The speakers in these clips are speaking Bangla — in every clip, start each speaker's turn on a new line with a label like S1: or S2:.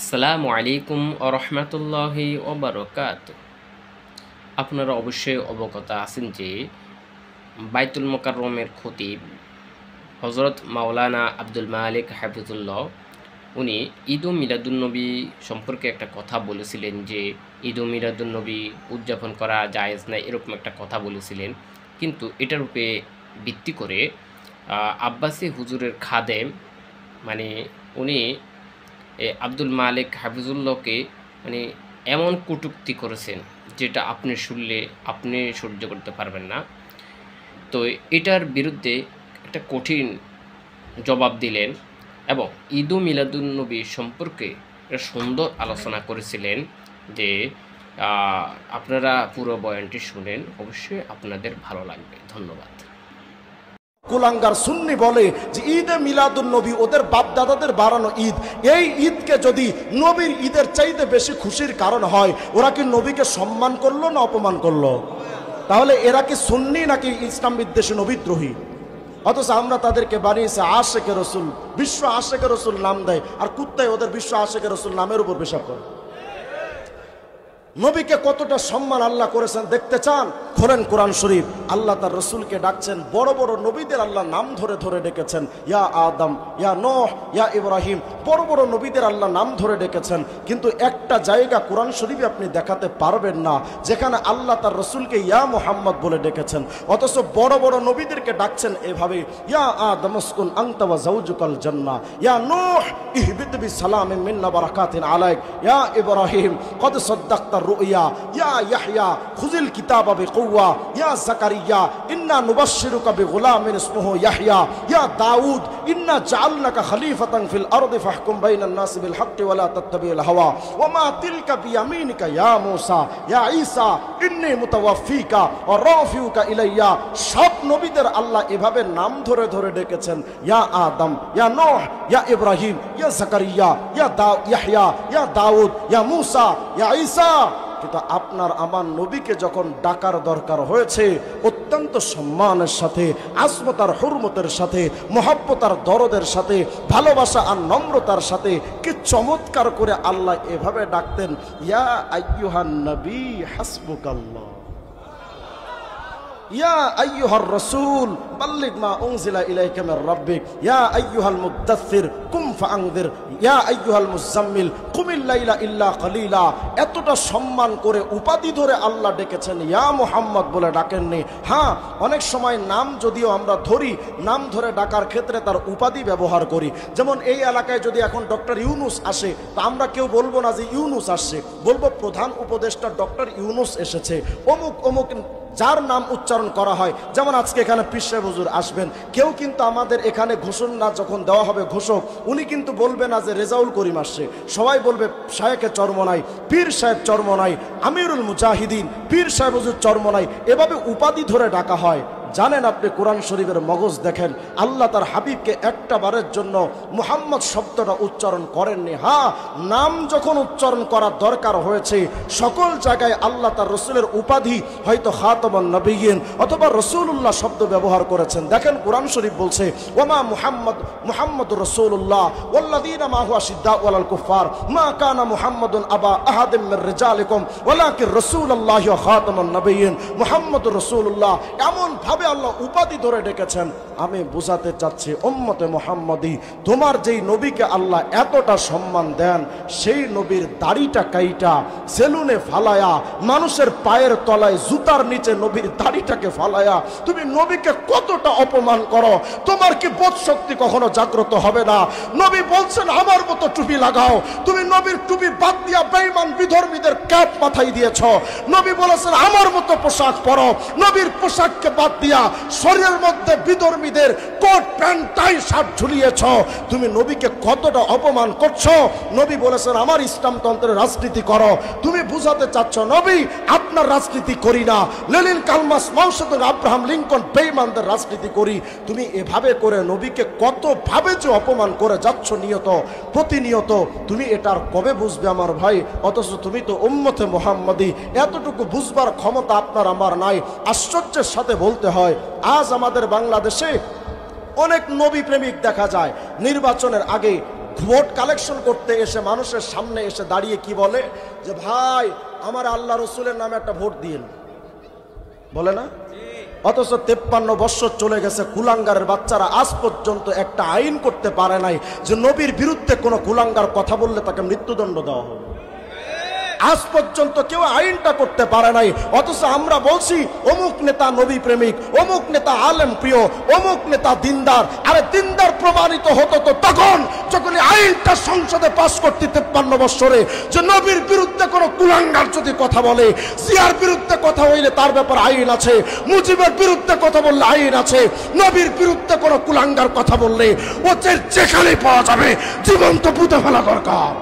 S1: আসসালামু আলাইকুম ওয়া রাহমাতুল্লাহি ওয়া বারাকাতুহু। আপনারা অবশ্যই অবগত আছেন যে বাইতুল মোকাররমের খতিব হযরত মাওলানা আব্দুল মালিক হাফিজুল্লাহ উনি ঈদ ও মিলাদুন্নবী সম্পর্কে একটা কথা বলেছিলেন যে ঈদ ও মিলাদুন্নবী উদযাপন করা জায়েজ না, এরকম একটা কথা বলেছিলেন। কিন্তু এটার উপরে ভিত্তি করে আব্বাসী হুজুরের খাদেম মানে উনি আব্দুল মালিক হাফিজুল্লাহকে মানে এমন কটূক্তি করেছেন যেটা আপনি শুনলে আপনি সহ্য করতে পারবেন না। তো এটার বিরুদ্ধে একটা কঠিন জবাব দিলেন এবং ঈদ ও মিলাদুন্নবী সম্পর্কে একটা সুন্দর আলোচনা করেছিলেন যে আপনারা পুরো বয়ানটি শুনেন, অবশ্যই আপনাদের ভালো লাগবে। ধন্যবাদ।
S2: কুলাঙ্গার সুন্নি বলে যে ঈদে মিলাদুন নবী ওদের বাপ দাদাদের বাড়ানো ঈদ, এই ঈদকে যদি নবীর ঈদের চাইতে বেশি খুশির কারণ হয়, ওরা কি নবীকে সম্মান করলো না অপমান করলো? তাহলে এরা কি সুন্নি নাকি ইসলাম বিদ্বেষী নবীদ্রোহী? অথচ আমরা তাদেরকে বানিয়েছে আশেকে রসুল, বিশ্ব আশেকে রসুল নাম দেয়, আর কুত্তায় ওদের বিশ্ব আশেকে রসুল নামের উপর পেশাব করে। নবীকে কতটা সম্মান আল্লাহ করেছেন দেখতে চান? খোলেন কোরআন শরীফ। আল্লাহ তার রসুলকে ডাকছেন, বড় বড় নবীদের আল্লাহ নাম ধরে ধরে ডেকেছেন। ইয়া আদম, ইয়া নূহ, ইয়া ইব্রাহিম, বড় বড় নবীদের আল্লাহ নাম ধরে ডেকেছেন। কিন্তু একটা জায়গা কোরআন শরীফে আপনি দেখাতে পারবেন না যেখানে আল্লাহ তার রসুলকে ইয়া মুহাম্মদ বলে ডেকেছেন। অথচ বড় বড় নবীদেরকে ডাকছেন এভাবে, ইয়া আদম উসকুন আনতা ওয়া যাওজুকাল জান্নাহ, ইয়া নূহ ইহবিত বিসালামিন মিন্না বারাকাতিন আলাইক, ইয়া ইব্রাহিম কদ সাদ্দাকতা রুইয়া, ইয়া ইয়াহইয়া খুযিল কিতাবা বিকুওয়া, ইয়া যাকারিয়া ইন্না নুবাশশিরুকা বিগুলামিন ইসমুহু ইয়াহইয়া, ইয়া দাউদ ইন্না জাআলনাকা খলিফাতান ফিল আরদি ফাহকুম বাইনান নাসি বিল হক্কি ওয়া লা তাত্তাবিল হাওয়া ওয়া মা তিলকা বিয়ামিনিকা ইয়া মূসা, ইয়া ঈসা ইন্নী মুতাওয়াফফিকা ওয়া রাফিউকা ইলাইয়া। সব নবীদের আল্লাহ এভাবে নাম ধরে ধরে ডেকেছেন, ইয়া আদম, ইয়া নূহ, ইয়া ইব্রাহিম, ইয়া যাকারিয়া, ইয়া ইয়াহইয়া, ইয়া দাউদ, ইয়া মূসা, ইয়া ঈসা। কিন্তু আপনার আমার নবীকে যখন ডাকার দরকার হয়েছে অত্যন্ত সম্মানের সাথে, আজমতার হুরমতের সাথে, মহব্বতার দরদের সাথে, ভালোবাসা আর নম্রতার সাথে, কি চমৎকার করে আল্লাহ এভাবে ডাকতেন, ইয়া আইয়ুহান নবী হাসবুকাল্লাহ, ইয়া আইয়ুহার রাসূল বাল্লিগ মা উনজিলা ইলাইকা মির রাব্বিক, ইয়া আইয়ুহাল মুদ্দাসসির কুম ফাআনযির, ইয়া আইয়ুহাল মুজাম্মিল কুমিল লাইলা ইল্লা কলিলা। এতটা সম্মান করে উপাধি ধরে আল্লাহ ডেকেছেন, ইয়া মুহাম্মদ বলে ডাকেননি। হ্যাঁ, অনেক সময় নাম যদিও আমরা ধরি, নাম ধরে ডাকার ক্ষেত্রে তার উপাধি ব্যবহার করি। যেমন এই এলাকায় যদি এখন ডক্টর ইউনুস আসে, তা আমরা কেউ বলবো না যে ইউনুস আসছে, বলবো প্রধান উপদেষ্টা ডক্টর ইউনুস এসেছে, অমুক অমুক যার নাম উচ্চারণ করা হয়। যেমন আজকে এখানে পীর সাহেব হুজুর আসবেন, কেউ কিন্তু আমাদের এখানে ঘোষণা যখন দেওয়া হবে ঘোষক, উনি কিন্তু বলবে না যে রেজাউল করিম আসছে, সবাই বলবে শায়েখে চরমনাই, পীর সাহেব চরমনাই, আমিরুল মুজাহিদিন, পীর সাহেব হুজুর চরমনাই, এভাবে উপাধি ধরে ডাকা হয়। জানেন আপনি কোরআন শরীফের মগজ দেখেন, আল্লাহ তার হাবিবকে একটা বারের জন্য মুহাম্মদ শব্দটা উচ্চারণ করেননি। হ্যাঁ, নাম যখন উচ্চারণ করার দরকার হয়েছে সকল জায়গায় আল্লাহ তার রসুলের উপাধি হয়তো খাতামুন নবিয়্যিন অথবা রসুল্লাহ শব্দ ব্যবহার করেছেন। দেখেন কোরআন শরীফ বলছে, ওমা মুহাম্মদুর রাসূলুল্লাহ ওয়াল্লাযীনা মাহু আশিদ্দাউ আলাল কুফার মা কানা মুহাম্মাদুন আবা আহাদিম মির রিজালিকুম ওয়ালাকিন রাসূলুল্লাহি ওয়া খাতামুন নবিয়্যিন। মুহাম্মদুর রাসূলুল্লাহ এমন ভাবে আল্লাহ উপাধি ধরে ডেকেছেন। আমি বোঝাতে চাচ্ছি উম্মতে মুহাম্মদী, তোমার যেই নবীকে আল্লাহ এতটা সম্মান দেন, সেই নবীর দাড়িটা কাইটা সেলুনে ফালায়া, মানুষের পায়ের তলায় জুতার নিচে নবীর দাড়িটাকে ফালায়া তুমি নবীকে কতটা অপমান করো, তোমার কি বোধ শক্তি কখনো জাগ্রত হবে না? নবী বলছেন আমার মতো টুপি লাগাও, তুমি নবীর টুপি বাদ দিয়া বেঈমান বিধর্মীদের ক্যাপ মাথায় দিয়েছ। নবী বলেছেন আমার মতো পোশাক পরো, নবীর পোশাককে বাদ দিয়া শরীরের মধ্যে বিধর্মীদের কোট প্যান্ট টাই শার্ট ঝুলিয়েছ। তুমি নবীকে কতটা অপমান করছো। নবী বলেছেন আমার ইসলামতন্ত্রের রাজনীতি করো। তুমি বুঝাতে চাচ্ছ নবী আপনার রাজনীতি করি না, লেনিন, কালমার্ক্স, মাও সেতুং, আব্রাহাম লিঙ্কন বেঈমানদের রাজনীতি করি। তুমি এভাবে করে নবীকে কতভাবে যে অপমান করে যাচ্ছ নিয়ত প্রতিনিয়ত, তুমি এটার কবে বুঝবে আমার ভাই? অথচ তুমি তো উম্মতে মুহাম্মদী, এতটুকু বুঝবার ক্ষমতা আপনার আমার নাই। আশ্চর্যের সাথে বলতে হয় আজ আমাদের বাংলাদেশে অনেক নবী প্রেমিক দেখা যায়। নির্বাচনের আগে ভোট কালেকশন করতে এসে মানুষের সামনে এসে দাঁড়িয়ে কি বলে যে ভাই আমার আল্লাহ রসুলের নামে একটা ভোট দিয়েন, বলে না? অথচ 53 বছর চলে গেছে, কুলাঙ্গারের বাচ্চারা আজ পর্যন্ত একটা আইন করতে পারে নাই যে নবীর বিরুদ্ধে কোনো কুলাঙ্গার কথা বললে তাকে মৃত্যুদণ্ড দেওয়া হবে। আজ পর্যন্ত কেউ আইনটা করতে পারে নাই। অথচ আমরা বলছি অমুক নেতা নবী প্রেমিক, অমুক নেতা আলেম প্রিয়, অমুক নেতা দিনদার। আরে দিনদার প্রমাণিত হতো তো তখন যখন আইনটা সংসদে পাস করতে 53 বছরে যে নবীর বিরুদ্ধে কোনো কুলাঙ্গার যদি কথা বলে, জিয়ার বিরুদ্ধে কথা হইলে তার ব্যাপার আইন আছে, মুজিবের বিরুদ্ধে কথা বললে আইন আছে, নবীর বিরুদ্ধে কোনো কুলাঙ্গার কথা বললে ও যেখানে পাওয়া যাবে জীবন্ত পুঁতে ফেলা দরকার।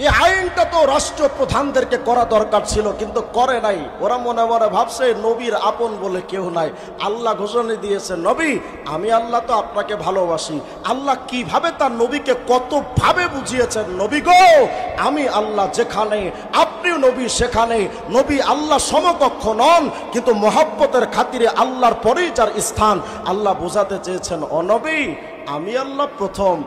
S2: এই আইনটা তো রাষ্ট্রপ্রধানদেরকে করা দরকার ছিল, কিন্তু করে নাই। ওরা মনে মনে ভাবছে নবীর আপন বলে কেউ নাই। আল্লাহ ঘোষণা দিয়েছে নবী আমি আল্লাহ তো আপনাকে ভালোবাসি। আল্লাহ কিভাবে তার নবীকে কতভাবে বুঝিয়েছেন, নবী গো আমি আল্লাহ যেখানে আপনিও নবী সেখানে। নবী আল্লাহ সমকক্ষ নন, কিন্তু মহব্বতের খাতিরে আল্লাহর পরেই যার স্থান। আল্লাহ বোঝাতে চেয়েছেন ও নবী আমি আল্লাহ প্রথম।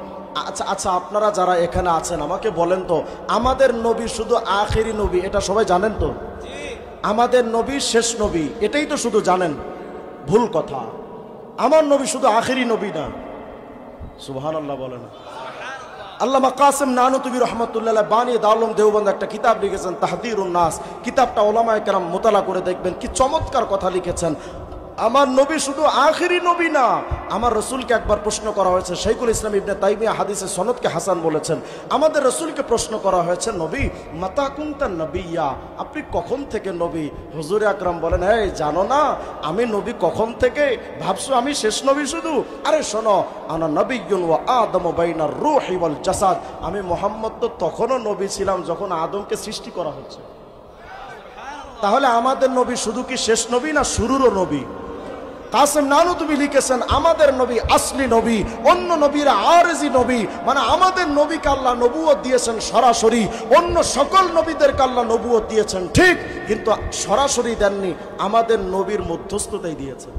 S2: আচ্ছা আপনারা যারা এখানে আছেন আমাকে বলেন তো, আমাদের নবী শুধু আখেরি নবী এটা সবাই জানেন তো? আমাদের নবী শেষ নবী এটাই তো শুধু জানেন? ভুল কথা, আমার নবী শুধু আখেরি নবী না। সুবহানাল্লাহ বলেন। আল্লামা কাসেম নানুতুবি রহমতুল্লাহ বানী দারুল দেওবন্দ একটা কিতাব লিখেছেন তাহদিরুন নাস। কিতাবটা ওলামায়ে কেরাম মোতালা করে দেখবেন, কি চমৎকার কথা লিখেছেন। আমার নবী শুধু আখেরি নবী না। আমার রসুলকে একবার প্রশ্ন করা হয়েছে, শাইখুল ইসলাম ইবনে তাইমিয়া হাদিসে সনদকে হাসান বলেছেন, আমাদের রসুলকে প্রশ্ন করা হয়েছে নবী মাতা কুনতা নবিয়্যা, আপনি কখন থেকে নবী? হুজুর আকরাম বলেন এই জানো না আমি নবী কখন থেকে? ভাবছো আমি শেষ নবী শুধু? আরে শোনো আনা নবিয়্যুন ওয়া আদমু বাইনার রূহি ওয়াল জাসাদ, আমি মুহাম্মদ তো তখনও নবী ছিলাম যখন আদমকে সৃষ্টি করা হচ্ছে। তাহলে আমাদের নবী শুধু কি শেষ নবী না শুরুরও নবী? কাসেম নানুতুবি লিখেছেন আমাদের নবী আসলি নবী, অন্য নবীরা আরজি নবী। মানে আমাদের নবীকে আল্লাহ নবুয়ত দিয়েছেন সরাসরি, অন্য সকল নবীদেরকে আল্লাহ নবুয়ত দিয়েছেন ঠিক, কিন্তু সরাসরি দেননি, আমাদের নবীর মধ্যস্থতাই দিয়েছেন।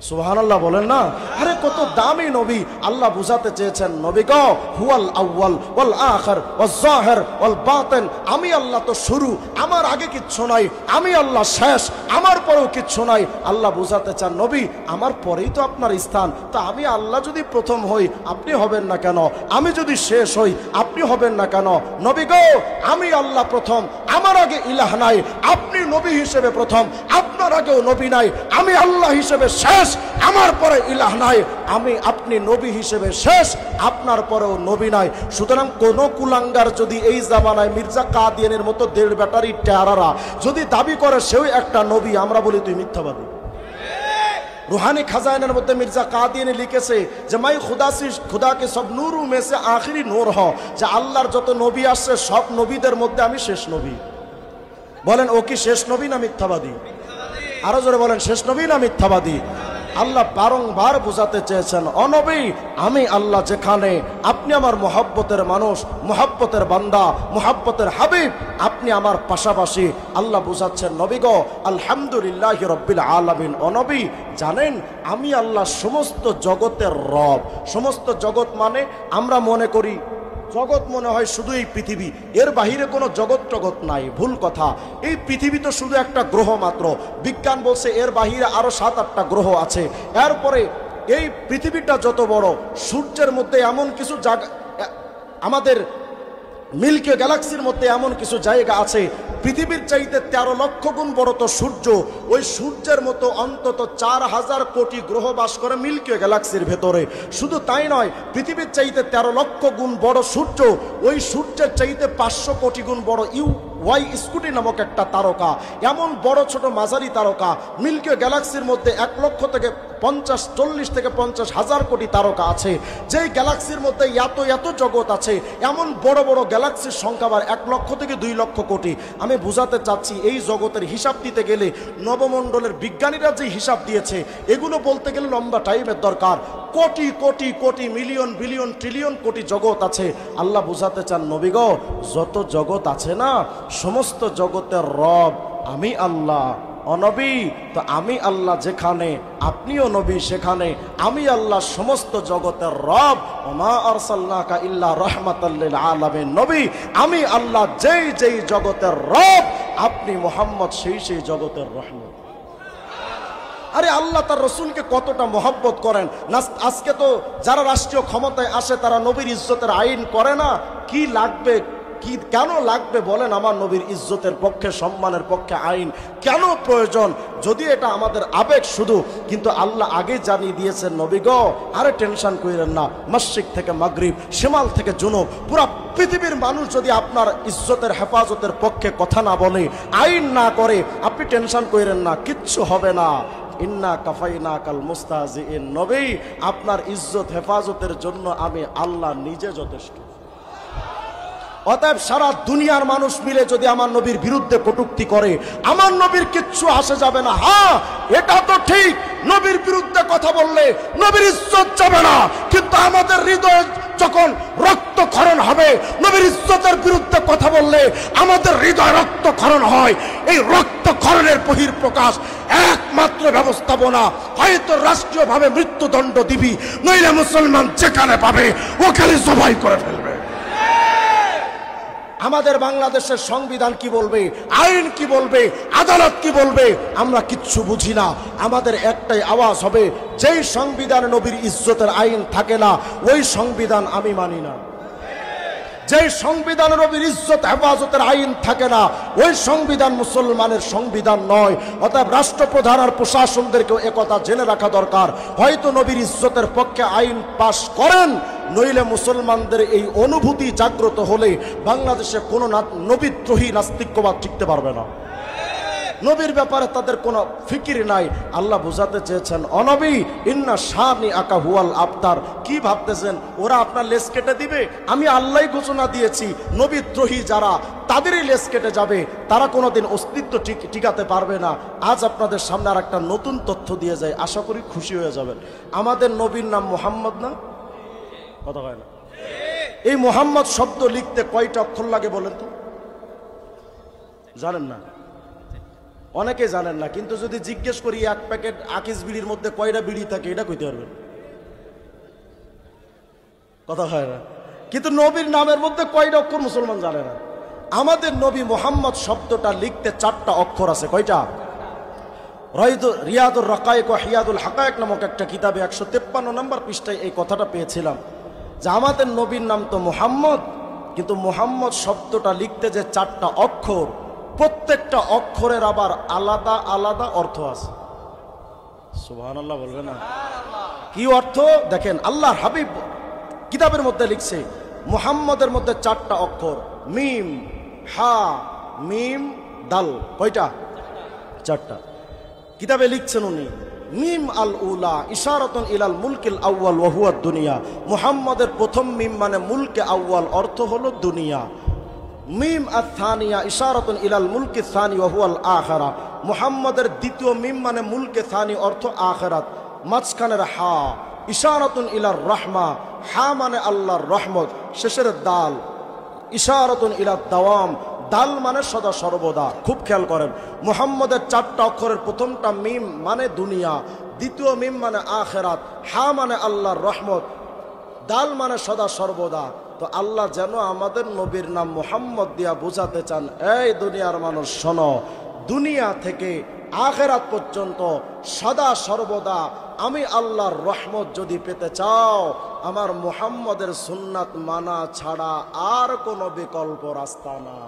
S2: সুবহানাল্লাহ বলেন না? আরে কত দামি নবী। আল্লাহ বুঝাতে চেয়েছেন নবী গো হুয়াল আউয়াল ওয়াল আখির ওয়াজ জাহির ওয়াল বাতিন, আমি আল্লাহ তো শুরু, আমার আগে কিচ্ছু নাই, আমি আল্লাহ শেষ, আমার পরেও কিচ্ছু নাই। আল্লাহ বুঝাতে চান নবী আমার পরেই তো আপনার স্থান, তা আমি আল্লাহ যদি প্রথম হই আপনি হবেন না কেন? আমি যদি শেষ হই আপনি হবেন না কেন? নবী গো আমি আল্লাহ প্রথম, আমার আগে ইলাহ নাই, আপনি নবী হিসেবে প্রথম, আপনার আগেও নবী নাই, আমি আল্লাহ হিসেবে শেষ, আমার পরে ইলাহ নাই, আপনি নবী হিসেবে শেষ, আপনার পরেও নবী নাই। সুতরাং কোন কুলাঙ্গার যদি এই জামানায় মির্জা কাদিয়ানের মতো 1.5 ব্যাটারি টেরারা যদি দাবি করে সেও একটা নবী, আমরা বলি তুই মিথ্যাবাদী। रूहानी खजाइनर मध्य मिर्जा कादियानी लिखेছে যে মাই खुदा के सब नूरों में से आखिरी नूर हो, যে আল্লাহর যত নবী আসছে সব নবীদের মধ্যে আমি শেষ নবী। বলেন ও কি শেষ নবী না মিথ্যাবাদী? আরো জোরে বলেন শেষ নবী না মিথ্যাবাদী? আল্লাহ বারংবার বুঝাতে চেয়েছেন ও নবী আমি আল্লাহ যেখানে আপনি আমার মহব্বতের মানুষ, মহব্বতের বান্দা, মহব্বতের হাবিব, আপনি আমার পাশাপাশি। আল্লাহ বুঝাচ্ছেন নবী গো আলহামদুলিল্লাহি রাব্বিল আলামিন। ও নবী জানেন আমি আল্লাহ সমস্ত জগতের রব। সমস্ত জগৎ মানে আমরা মনে করি জগৎ মনে হয় শুধু এই পৃথিবী, এর বাহিরে কোনো জগৎ টগৎ নাই। ভুল কথা, এই পৃথিবী তো শুধু একটা গ্রহ মাত্র। বিজ্ঞান বলছে এর বাহিরে আরো 7-8টা গ্রহ আছে। এরপরে এই পৃথিবীটা যত বড়, সূর্যের মধ্যে এমন কিছু জায়গা, আমাদের মিল্কি গ্যালাক্সির মধ্যে এমন কিছু জায়গা আছে পৃথিবীর চাইতে 13 লক্ষ গুণ বড় তো সূর্য। ওই সূর্যের মতো অন্তত 4000 কোটি গ্রহ বাস করে মিল্কি গ্যালাক্সির ভেতরে। শুধু তাই নয়, পৃথিবীর চাইতে 13 লক্ষ গুণ বড় সূর্য, ওই সূর্যের চাইতে 500 কোটি গুণ বড় ওয়াই স্কুটি নামক একটা তারকা। এমন বড় ছোট মাঝারি তারকা মিল্কি গ্যালাক্সির মধ্যে 1 লক্ষ থেকে 40 থেকে 50,000 কোটি তারকা আছে, যেই গ্যালাক্সির মধ্যে এত এত জগৎ আছে, এমন বড় বড় গ্যালাক্সির সংখ্যা আবার 1 লক্ষ থেকে 2 লক্ষ কোটি। আমি বোঝাতে চাচ্ছি এই জগতের হিসাব দিতে গেলে নবমণ্ডলের বিজ্ঞানীরা যে হিসাব দিয়েছে এগুলো বলতে গেলে লম্বা টাইমের দরকার। Crore crore crore million billion trillion কোটি জগৎ আছে। আল্লাহ বোঝাতে চান নবী গো, যত জগৎ আছে না সমস্ত জগতের রব আমি আল্লাহ। অনবী তো আমি আল্লাহ যেখানে, আপনিও নবী সেখানে, আমি আল্লাহ সমস্ত জগতের রব। ওমা আরসালনাকা ইল্লা রাহমাতাল লিল আলামিন। নবী আমি আল্লাহ যেই যেই জগতের রব, আপনি মুহাম্মদ সেই সেই জগতের রহমত। আরে আল্লাহ তার রসুলকে কতটা মহব্বত করেন না। আজকে তো যারা রাষ্ট্রীয় ক্ষমতায় আসে তারা নবীর ইজ্জতের আইন করে না। কি লাগবে, কি কেন লাগবে বলেন আমার নবীর ইজ্জতের পক্ষে, সম্মানের পক্ষে আইন কেন প্রয়োজন? যদি এটা আমাদের আবেগ শুধু, কিন্তু আল্লাহ আগে জানিয়ে দিয়েছেন নবী গো আরে টেনশন করেন না, মশরিক থেকে মাগরিব, শিমাল থেকে জুনুব, পুরা পৃথিবীর মানুষ যদি আপনার ইজ্জতের হেফাজতের পক্ষে কথা না বলে, আইন না করে, আপনি টেনশন করেন না, কিচ্ছু হবে না। ইন্না কাফাইনা কাল মুস্তাহজিইন। নবী আপনার ইজ্জত হেফাজতের জন্য আমি আল্লাহ নিজে যথেষ্ট। অতএব সারা দুনিয়ার মানুষ মিলে যদি আমার নবীর বিরুদ্ধে কটূক্তি করে, আমার নবীর কিচ্ছু আসে যাবে না। হ্যাঁ এটা তো ঠিক, নবীর বিরুদ্ধে কথা বললে নবীর ইজ্জত যাবে না, কিন্তু আমাদের হৃদয়ে যখন রক্তক্ষরণ হবে, নবীর ইজ্জতের বিরুদ্ধে কথা বললে আমাদের হৃদয় রক্তক্ষরণ হয়। এই রক্তক্ষরণের বহিঃপ্রকাশ একমাত্র ব্যবস্থাপনা হয়তো রাষ্ট্রীয়ভাবে মৃত্যুদণ্ড দিবি, নইলে মুসলমান যেখানে পাবে ওখানে জবাই করে ফেলবে। আমাদের বাংলাদেশের সংবিধান কি বলবে, আইন কি বলবে, আদালত কি বলবে, আমরা কিচ্ছু বুঝি না। আমাদের একটাই আওয়াজ হবে, যেই সংবিধানে নবীর ইজ্জতের আইন থাকে না ওই সংবিধান আমি মানি না। যেই সংবিধানের নবীর ইজ্জত হেফাজতের আইন থাকে না ওই সংবিধান মুসলমানের সংবিধান নয়। অতএব রাষ্ট্রপ্রধান আর প্রশাসনদেরকেও একথা জেনে রাখা দরকার, হয়তো নবীর ইজ্জতের পক্ষে আইন পাশ করেন, নইলে মুসলমানদের এই অনুভূতি জাগ্রত হলে বাংলাদেশে কোনো নবীদ্রোহী নাস্তিক্যবাদ টিকতে পারবে না। নবীর ব্যাপারে তাদের কোনো ফিকির নাই। আল্লাহ বুঝাতে চেয়েছেন অনবী ইন্না শানি আকা হুয়াল আবতার। কি ভাবতেছেন ওরা আপনার লেজ কেটে দিবে? আমি আল্লাহই ঘোষণা দিয়েছি নবীদ্রোহী যারা তাদেরই লেজ কেটে যাবে, তারা কোনোদিন অস্তিত্ব টিকাতে পারবে না। আজ আপনাদের সামনে আর একটা নতুন তথ্য দিয়ে যায়, আশা করি খুশি হয়ে যাবেন। আমাদের নবীর নাম মুহাম্মদ না? কথা হয় না? এই মুহাম্মদ শব্দ লিখতে কয়টা অক্ষর লাগে বলেন তো? জানেন না? অনেকে জানেন না, কিন্তু যদি জিজ্ঞেস করি এক প্যাকেট আকিস বিড়ির মধ্যে কয়টা বিড়ি থাকে এটা কইতে পারবেন? কথা হয় না? কিন্তু নবীর নামের মধ্যে কয়টা অক্ষর মুসলমান জানে না। আমাদের নবী মুহাম্মদ শব্দটা লিখতে 4টা অক্ষর আছে। কয়টা? রিয়াদুর রাকায়েক ওয়া হিয়াদুল হাকায়েক নামক একটা কিতাবে 153 নম্বর পৃষ্ঠায় এই কথাটা পেয়েছিলাম যে আমাদের নবীর নাম তো মুহাম্মদ, কিন্তু মুহাম্মদ শব্দটা লিখতে যে 4টা অক্ষর, প্রত্যেকটা অক্ষরের আবার আলাদা আলাদা অর্থ আছে। সুবহানাল্লাহ বলবে না? কি অর্থ দেখেন, আল্লাহর হাবিব কিতাবের মধ্যে লিখছে মুহাম্মদের মধ্যে 4টা অক্ষর, মিম হা মিম দাল। কয়টা? 4টা। কিতাবে লিখছেন উনি মিম আল উলা ইশারাতুন ইলাল মুলকিল আউয়াল ওয়া হুয়া দুনিয়া। মুহাম্মদের প্রথম মিম মানে মুলকে আউয়াল, অর্থ হলো দুনিয়া। মিম আল-থানিয়া ইশারাতুন ইলাল মুলকি সানি ওয়া হুয়াল আখিরা। মুহাম্মদের দ্বিতীয় মিম মানে মুলকে সানি, অর্থ আখিরাত। মাঝখানের হা ইশারাতুন ইলার রাহমা, হা মানে আল্লাহর রহমত। শেষের দাল ইশারাতুন ইলাদ দাওয়াম, দাল মানে সদা সর্বদা। খুব খেয়াল করেন, মুহাম্মদের 4টা অক্ষরের প্রথমটা মিম মানে দুনিয়া, দ্বিতীয় মিম মানে আখিরাত, হা মানে আল্লাহর রহমত, দাল মানে সদা সর্বদা। তো আল্লাহ যেন আমাদের নবীর নাম মুহাম্মদ দিয়া বোঝাতে চান, এই দুনিয়ার মানুষ শোনো, দুনিয়া থেকে আখিরাত পর্যন্ত সদা সর্বদা আমি আল্লাহর রহমত যদি পেতে চাও, আমার মুহাম্মদের সুন্নাত মানা ছাড়া আর কোনো বিকল্প রাস্তা না।